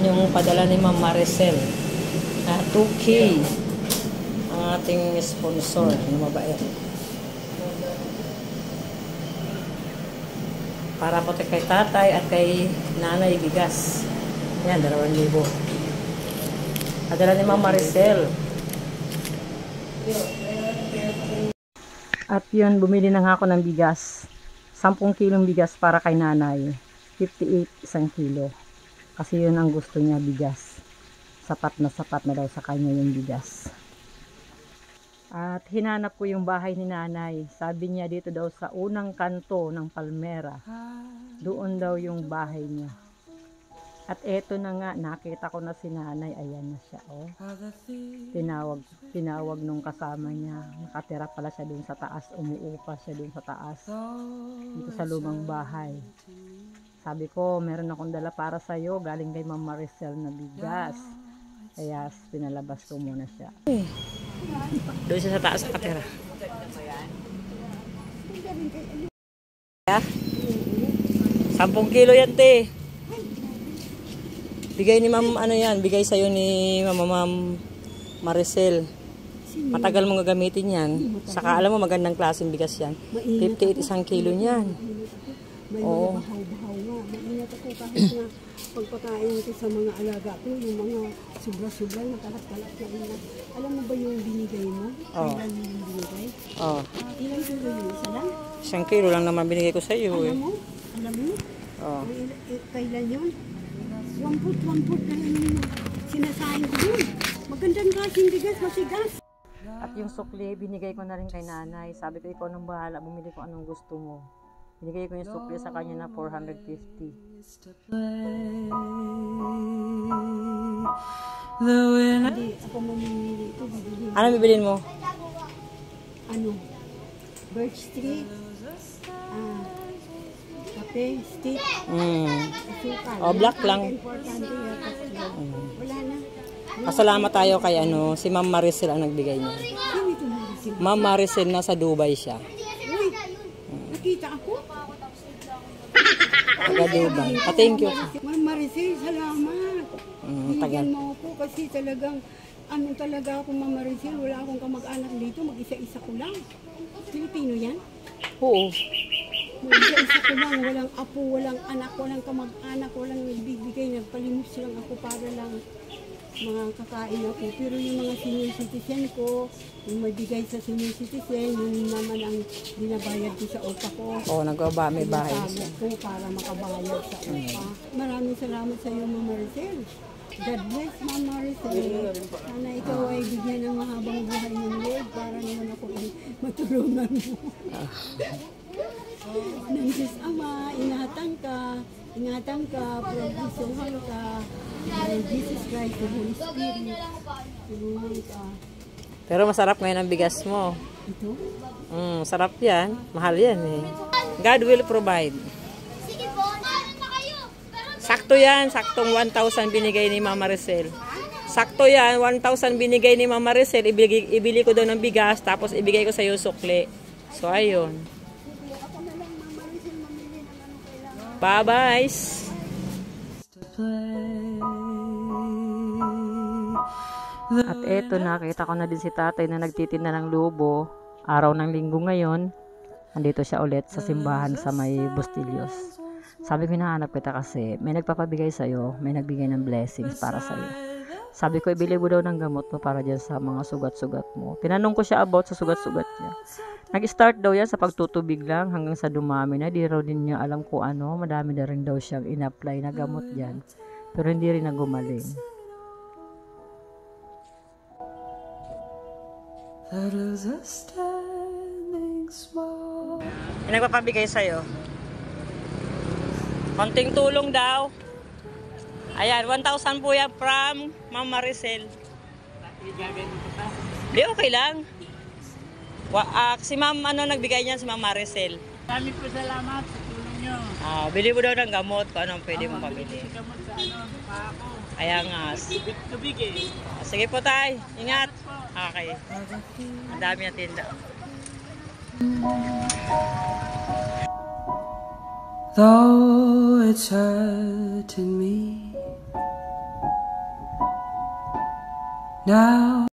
yung padala ni Ma'am Maricel. 2K. Ang ating sponsor. Ang mabait. Para po kay tatay at kay nanay bigas. Yan, 2,000. Padala ni Ma'am Maricel. At yun, bumili na nga ako ng bigas. 10 kilong bigas para kay nanay. 58 isang kilo. Kasi yun ang gusto niya, bigas. Sapat na daw sa kanya yung bigas. At hinanap ko yung bahay ni nanay. Sabi niya dito daw sa unang kanto ng Palmera. Doon daw yung bahay niya. At eto na nga, nakita ko na si nanay. Ayan na siya, oh. Tinawag nung kasama niya. Nakatira pala siya dun sa taas. Umuupa siya dun sa taas. Dito sa lumang bahay. Sabi ko, meron akong dala para sa'yo. Galing kay Ma'am Maricel na bigas. Kaya pinalabas ko muna siya. Doon siya sa taas nakatira. 10 kilo yan, te. Bigay ni Ma'am, ano yan, bigay sa'yo ni Ma'am Maricel. Matagal mong gagamitin yan. Saka alam mo, magandang klaseng bigas yan. 58 isang kilo niyan. Oo. Maingat ako kahit na pagpakain ko sa mga alaga ko, yung mga sobra-sobra na kalat-kalat na ina. Alam mo ba yung binigay mo? Ilan yung binigay? Oo. Ilang kilo yun? Isa lang? 1 kilo lang naman binigay ko sa iyo. Alam mo? Oo. Kailan yun? Wamput na yun. Sinasahin ko yun. Magandang kasing bigas, masigas. At yung sukli, binigay ko na rin kay nanay. Sabi ko, ikaw nang bahala, bumili ko anong gusto mo. Binigay ko yung sukli sa kanya na 450. Hindi, ako mamimili ito. Ano bibilin mo? Ano? Birch Street. Kape, stick. Asukal. O, black lang. Importante yata. Wala na. Pasalamat tayo kay si Ma'am Maricel ang nagbigay niya. Sino ito Maricel? Ma'am Maricel, nasa Dubai siya. Uy, nakita ako. Taga Dubai. Thank you. Ma'am Maricel, salamat. Tagal. Binigyan mo ako kasi talagang, ano talaga ako Ma'am Maricel, wala akong kamag-anak dito, mag-isa-isa ko lang. Pilipino yan? Oo. Mag-isa-isa ko lang, walang apo, walang anak, walang kamag-anak, walang nagbibigay, nagpalimos lang ako para lang mga kakain ako. Pero yung mga senior citizen ko, yung magbigay sa senior citizen, yun naman ang binabayad ko sa upa ko. Oo, may bahay siya. Ko para makabayad sa upa. Maraming salamat sa iyo, Ma'am Maricel. God bless, Ma'am Maricel. Sana ikaw ay bigyan ng mahabang buhay ng Lord para naman ako ay matulungan mo. Nang Diyos Ama, ingatan ka, provisiohan ka, ng Jesus Christ, the Holy Spirit, tulungan ka. Pero masarap ngayon ang bigas mo. Ito? Sarap yan. Mahal yan eh. God will provide. Sakto yan. Saktong 1,000 binigay ni Ma'am Maricel. Sakto yan. 1,000 binigay ni Ma'am Maricel. Ibili ko doon ng bigas. Tapos ibigay ko sa iyo sukli. So ayun. Bye-bye. At eto, nakita ko na din si tatay na nagtitinda ng lobo. Araw ng linggo ngayon. Andito siya ulit sa simbahan sa may Bustillos. Sabi ko, hinahanap kita kasi may nagpapabigay sa'yo. May nagbigay ng blessings para sa'yo. Sabi ko, ibili mo daw ng gamot mo para dyan sa mga sugat-sugat mo. Tinanong ko siya about sa sugat-sugat niya. Nag-start daw yan sa pagtutubig lang hanggang sa dumami na. Di raw din niya alam kung ano. Madami na rin daw siyang in-apply na gamot dyan. Pero hindi rin na gumaling. May nagpapabigay sa'yo. Konting tulong daw. Ayan, 1,000 po yan from Ma'am Maricel. Di, okay lang. Si Ma'am, nagbigay niyan si Ma'am Maricel. Maraming po salamat sa tulong nyo. Bili mo daw ng gamot kung anong pwede mong pabili. Bili gamot sa ako. Ayan nga. Tubig eh. Sige po tay, ingat. Okay. Ang dami na tinda. Though it's hurting me, Now